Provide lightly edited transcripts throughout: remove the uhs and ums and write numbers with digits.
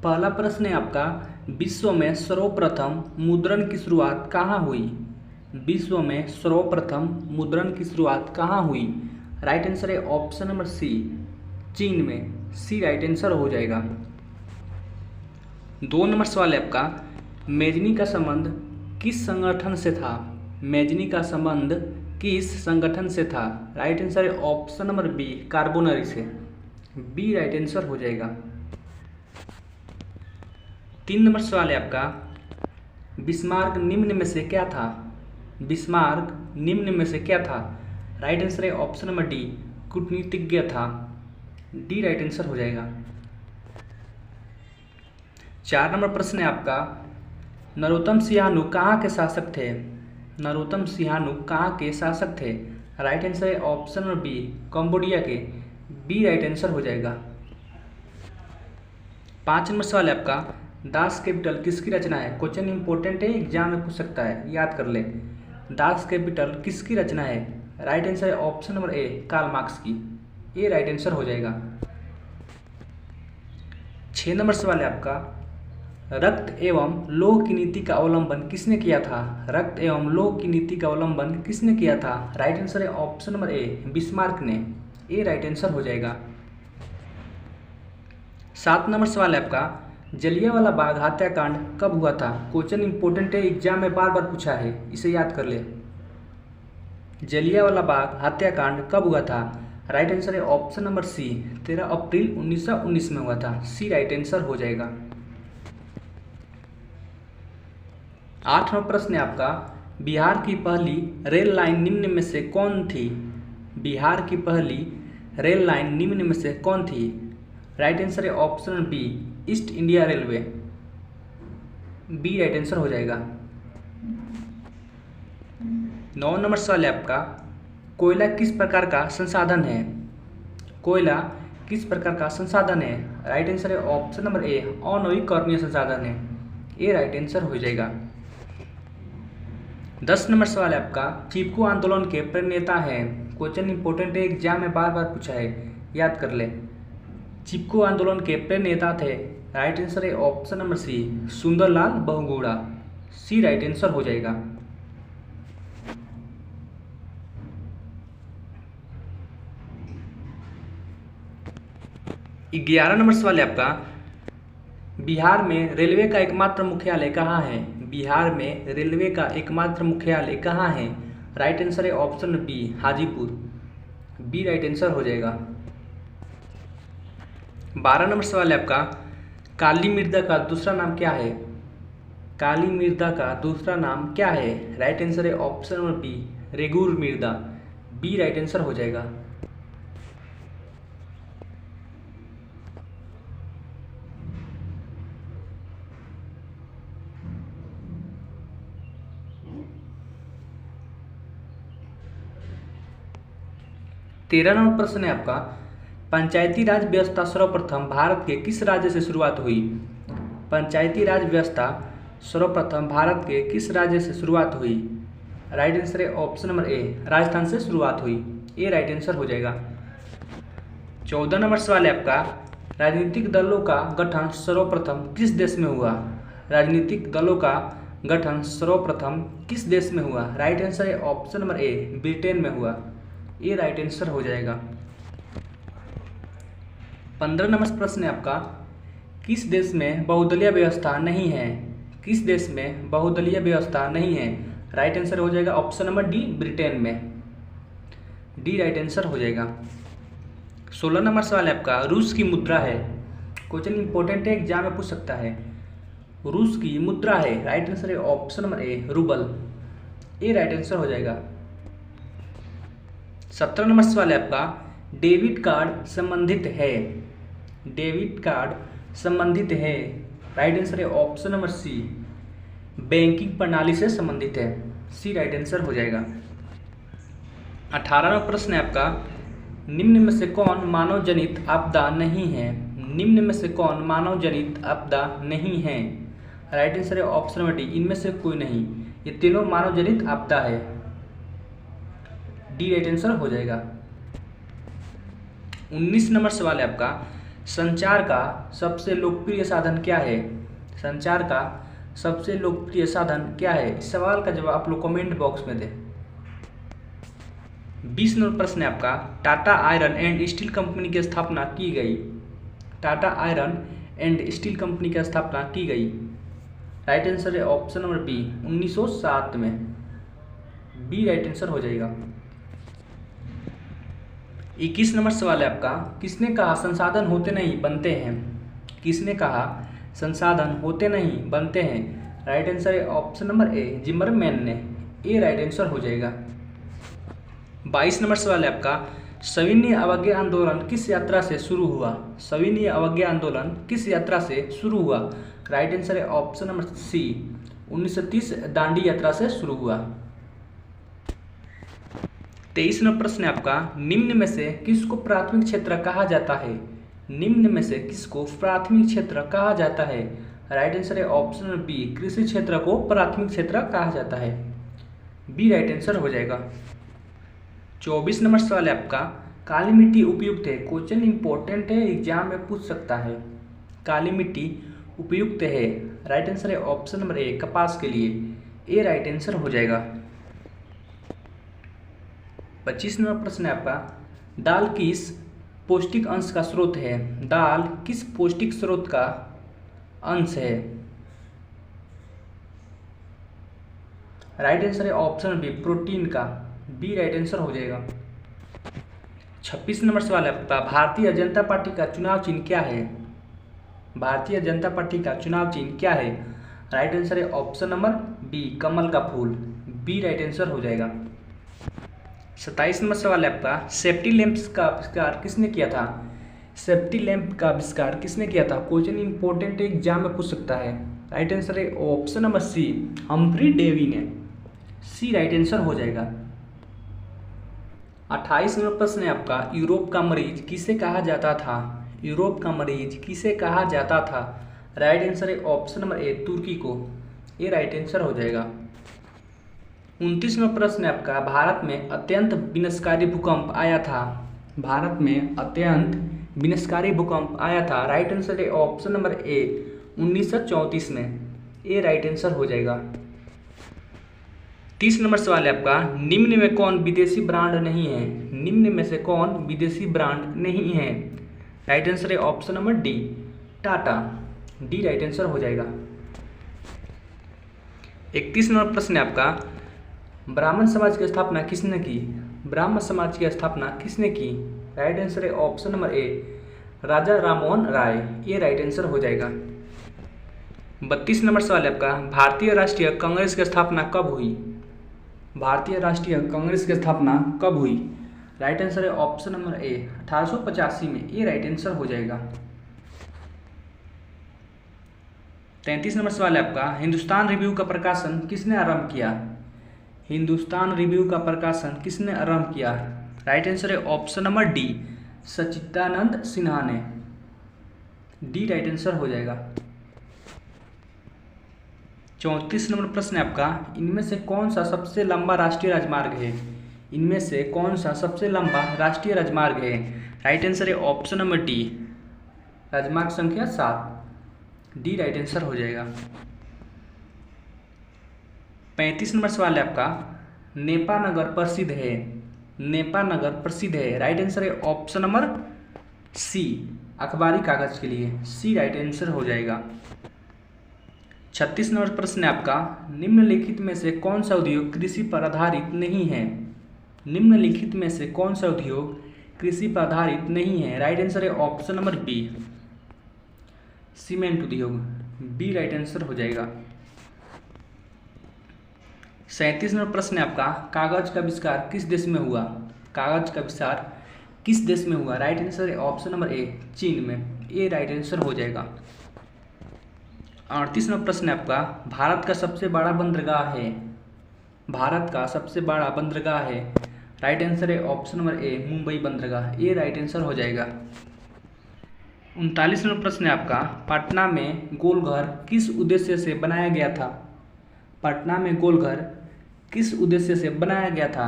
पहला प्रश्न है आपका, विश्व में सर्वप्रथम मुद्रण की शुरुआत कहाँ हुई? विश्व में सर्वप्रथम मुद्रण की शुरुआत कहाँ हुई? राइट आंसर है ऑप्शन नंबर सी, चीन में। सी राइट आंसर हो जाएगा। 2 नंबर सवाल है आपका, मेजनी का संबंध किस संगठन से था? मेजनी का संबंध किस संगठन से था? राइट आंसर है ऑप्शन नंबर बी, कार्बोनरी से। बी राइट आंसर हो जाएगा। 3 नंबर सवाल है आपका, बिस्मार्क निम्न में से क्या था? बिस्मार्क निम्न में से क्या था? राइट आंसर है ऑप्शन नंबर डी, कूटनीतिज्ञ था। डी राइट आंसर हो जाएगा। 4 नंबर प्रश्न है आपका, नरोत्तम सिंहानु कहाँ के शासक थे? नरोत्तम सिंहानु कहाँ के शासक थे? राइट आंसर है ऑप्शन नंबर बी, कंबोडिया के। बी राइट आंसर हो जाएगा। 5 नंबर सवाल है आपका, दास कैपिटल किसकी रचना है? क्वेश्चन इंपॉर्टेंट है, एग्जाम में पूछ सकता है, याद कर ले। दास कैपिटल किसकी रचना है? राइट आंसर है option number A, Karl Marx की। ए राइट आंसर हो जाएगा। 6 नंबर सवाल है आपका, रक्त एवं लोह की नीति का अवलंबन किसने किया था? रक्त एवं लोह की नीति का अवलंबन किसने किया था? राइट आंसर है ऑप्शन नंबर ए, बिस्मार्क ने। ए राइट आंसर हो जाएगा। 7 नंबर सवाल है आपका, जलियांवाला बाग हत्याकांड कब हुआ था? क्वेश्चन इंपॉर्टेंट है, एग्जाम में बार बार पूछा है, इसे याद कर ले। जलियांवाला बाग हत्याकांड कब हुआ था? राइट आंसर है ऑप्शन नंबर सी, 13 अप्रैल 1919 में हुआ था। सी राइट आंसर हो जाएगा। 8वां प्रश्न है आपका, बिहार की पहली रेल लाइन निम्न में से कौन थी? बिहार की पहली रेल लाइन निम्न में से कौन थी? राइट आंसर है option B, East India Railway. B right answer हो जाएगा। 9 नंबर सवाल है आपका, कोयला किस प्रकार का संसाधन है? कोयला किस प्रकार का संसाधन है? राइट आंसर है ऑप्शन नंबर ए, अनवीकरणीय संसाधन है। ए राइट आंसर हो जाएगा। 10 नंबर सवाल है आपका, चिपको आंदोलन के प्रणेता हैं? क्वेश्चन इंपॉर्टेंट है, एग्जाम में बार बार पूछा है, याद कर ले। चिपको आंदोलन के प्रणेता थे? राइट आंसर है option number C, Sundarlal Bahuguna. C right answer हो जाएगा। 11 नंबर सवाल है आपका, बिहार में रेलवे का एकमात्र मुख्यालय कहाँ है? बिहार में रेलवे का एकमात्र मुख्यालय कहाँ है? राइट आंसर है option B, Hajipur. B right answer हो जाएगा। 12 नंबर सवाल है आपका, काली मृदा का दूसरा नाम क्या है? काली मृदा का दूसरा नाम क्या है? राइट आंसर है ऑप्शन नंबर बी, रेगुर मृदा। बी राइट आंसर हो जाएगा। 13 नंबर प्रश्न है आपका, पंचायती राज व्यवस्था सर्वप्रथम भारत के किस राज्य से शुरुआत हुई? पंचायती राज व्यवस्था सर्वप्रथम भारत के किस राज्य से शुरुआत हुई? राइट आंसर है ऑप्शन नंबर ए, राजस्थान से शुरुआत हुई। ए राइट आंसर हो जाएगा। 14 नंबर सवाल है आपका, राजनीतिक दलों का गठन सर्वप्रथम किस देश में हुआ? राजनीतिक दलों का गठन सर्वप्रथम किस देश में हुआ? राइट आंसर है ऑप्शन नंबर ए, ब्रिटेन में हुआ। ए राइट आंसर हो जाएगा। 15 नंबर प्रश्न है आपका, किस देश में बहुदलीय व्यवस्था नहीं है? किस देश में बहुदलीय व्यवस्था नहीं है? राइट आंसर हो जाएगा ऑप्शन नंबर डी, ब्रिटेन में। डी राइट आंसर हो जाएगा। 16 नंबर सवाल है आपका, रूस की मुद्रा है? क्वेश्चन इंपॉर्टेंट है, एग्जाम में पूछ सकता है। रूस की मुद्रा है? राइट आंसर है ऑप्शन नंबर ए, रूबल। ए राइट आंसर हो जाएगा। 17 नंबर सवाल है आपका, डेबिट कार्ड संबंधित है? डेबिट कार्ड संबंधित है? राइट आंसर है ऑप्शन नंबर सी, बैंकिंग प्रणाली से संबंधित है। सी राइट आंसर हो जाएगा। 18वां प्रश्न है आपका, निम्न में से कौन मानव जनित आपदा नहीं है? निम्न में से कौन मानव जनित आपदा नहीं है? राइट आंसर है ऑप्शन नंबर डी, इनमें से कोई नहीं। ये तीनों मानव जनित आपदा है। डी राइट आंसर हो जाएगा। 19 नंबर सवाल है आपका, संचार का सबसे लोकप्रिय साधन क्या है? संचार का सबसे लोकप्रिय साधन क्या है? इस सवाल का जवाब आप लोग कमेंट बॉक्स में दें। 20 नंबर प्रश्न है आपका, Tata iron and steel company की स्थापना की गई। Tata iron and steel company की स्थापना की गई। राइट आंसर है ऑप्शन नंबर बी 1907 में। बी राइट आंसर हो जाएगा। 21 नंबर सवाल है आपका, किसने कहा संसाधन होते नहीं बनते हैं? किसने कहा संसाधन होते नहीं बनते हैं? राइट आंसर है ऑप्शन नंबर ए जिमरमैन ने। ए राइट आंसर हो जाएगा। 22 नंबर सवाल है आपका, सविनय अवज्ञा आंदोलन किस यात्रा से शुरू हुआ? सविनय अवज्ञा आंदोलन किस यात्रा से शुरू हुआ? राइट आंसर है ऑप्शन नंबर सी 1930 दांडी यात्रा से शुरू हुआ। 23 नंबर प्रश्न है आपका, निम्न में से किसको प्राथमिक क्षेत्र कहा जाता है? निम्न में से किसको प्राथमिक क्षेत्र कहा जाता है? राइट आंसर है ऑप्शन नंबर बी कृषि क्षेत्र को प्राथमिक क्षेत्र कहा जाता है। बी राइट आंसर हो जाएगा। 24 नंबर सवाल है आपका, काली मिट्टी उपयुक्त है? क्वेश्चन इंपॉर्टेंट है, एग्जाम में पूछ सकता है। काली मिट्टी उपयुक्त है? राइट आंसर है ऑप्शन नंबर ए कपास के लिए। ए राइट आंसर हो जाएगा। 25 नंबर प्रश्न है आपका, दाल किस पौष्टिक अंश का स्रोत है? दाल किस पौष्टिक स्रोत का अंश है? राइट आंसर है ऑप्शन बी प्रोटीन का। बी राइट आंसर हो जाएगा। 26 नंबर सवाल है आपका, भारतीय जनता पार्टी का चुनाव चिन्ह क्या है? भारतीय जनता पार्टी का चुनाव चिन्ह क्या है? राइट आंसर है ऑप्शन नंबर बी कमल का फूल। बी राइट आंसर हो जाएगा। 27 नंबर सवाल है आपका, सेफ्टी लैंप्स का आविष्कार किसने किया था? सेफ्टी लैंप का आविष्कार किसने किया था? क्वेश्चन इंपॉर्टेंट एग्जाम में पूछ सकता है। राइट आंसर है option number C Humphry Davy ने। सी राइट आंसर हो जाएगा। 28 नंबर प्रश्न है आपका, यूरोप का मरीज किसे कहा जाता था? यूरोप का मरीज किसे कहा जाता था? राइट आंसर है ऑप्शन नंबर ए तुर्की को। ए राइट आंसर हो जाएगा। 29 नंबर प्रश्न है आपका, भारत में अत्यंत विनाशकारी भूकंप आया था? भारत में अत्यंत विनाशकारी भूकंप आया था। राइट आंसर है ऑप्शन नंबर ए 1934 में। ए राइट आंसर हो जाएगा। 30 नंबर सवाल है आपका, निम्न में कौन विदेशी ब्रांड नहीं है? निम्न में से कौन विदेशी ब्रांड नहीं है? राइट आंसर है option number D Tata. D right answer हो जाएगा। 31 नंबर प्रश्न है आपका, ब्राह्मण समाज की स्थापना किसने की? ब्राह्मण समाज की स्थापना किसने की? राइट आंसर है ऑप्शन नंबर ए राजा राममोहन राय। ये राइट आंसर हो जाएगा। 32 नंबर सवाल है आपका, भारतीय राष्ट्रीय कांग्रेस की स्थापना कब हुई? भारतीय राष्ट्रीय कांग्रेस की स्थापना कब हुई? राइट आंसर है ऑप्शन नंबर ए 1885 में। ये राइट आंसर हो जाएगा। 33 नंबर सवाल है आपका, हिंदुस्तान रिव्यू का प्रकाशन किसने आरंभ किया? हिंदुस्तान रिव्यू का प्रकाशन किसने आरंभ किया? राइट आंसर है ऑप्शन नंबर डी सच्चिदानंद सिन्हा ने। डी राइट आंसर हो जाएगा। 34 नंबर प्रश्न है आपका, इनमें से कौन सा सबसे लंबा राष्ट्रीय राजमार्ग है? इनमें से कौन सा सबसे लंबा राष्ट्रीय राजमार्ग है? राइट आंसर है ऑप्शन नंबर डी राजमार्ग संख्या 7। डी राइट आंसर हो जाएगा। 35 नंबर सवाल है आपका, नेपा नगर प्रसिद्ध है? नेपा नगर प्रसिद्ध है। राइट आंसर है ऑप्शन नंबर सी अखबारी कागज के लिए। सी राइट आंसर हो जाएगा। 36 नंबर प्रश्न है आपका, निम्नलिखित में से कौन सा उद्योग कृषि पर आधारित नहीं है? निम्नलिखित में से कौन सा उद्योग कृषि पर आधारित नहीं है? राइट आंसर है ऑप्शन नंबर बी सीमेंट उद्योग। बी राइट आंसर हो जाएगा। 37 नंबर प्रश्न है आपका, कागज का आविष्कार किस देश में हुआ? कागज का आविष्कार किस देश में हुआ? राइट आंसर है ऑप्शन नंबर ए चीन में। ए राइट आंसर हो जाएगा। 38 नंबर प्रश्न है आपका, भारत का सबसे बड़ा बंदरगाह है? भारत का सबसे बड़ा बंदरगाह है। राइट आंसर है ऑप्शन नंबर ए मुंबई बंदरगाह। ए राइट आंसर हो जाएगा। 39 नंबर प्रश्न है आपका, पटना में गोलघर किस उद्देश्य से बनाया गया था? पटना में गोलघर किस उद्देश्य से बनाया गया था?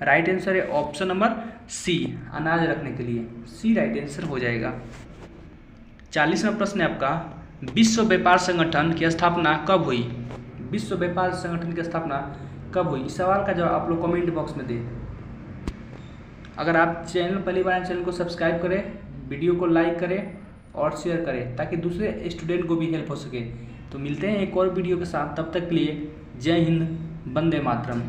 राइट आंसर है ऑप्शन नंबर सी अनाज रखने के लिए। सी राइट आंसर हो जाएगा। 40वां प्रश्न है आपका, विश्व व्यापार संगठन की स्थापना कब हुई? विश्व व्यापार संगठन की स्थापना कब हुई? इस सवाल का जवाब आप लोग कमेंट बॉक्स में दें। अगर आप चैनल पहली बार चैनल को सब्सक्राइब करें, वीडियो को लाइक करें और शेयर करें ताकि दूसरे स्टूडेंट को भी हेल्प हो सके। तो मिलते हैं एक और वीडियो के साथ, तब तक के लिए जय हिंद, वंदे मातरम।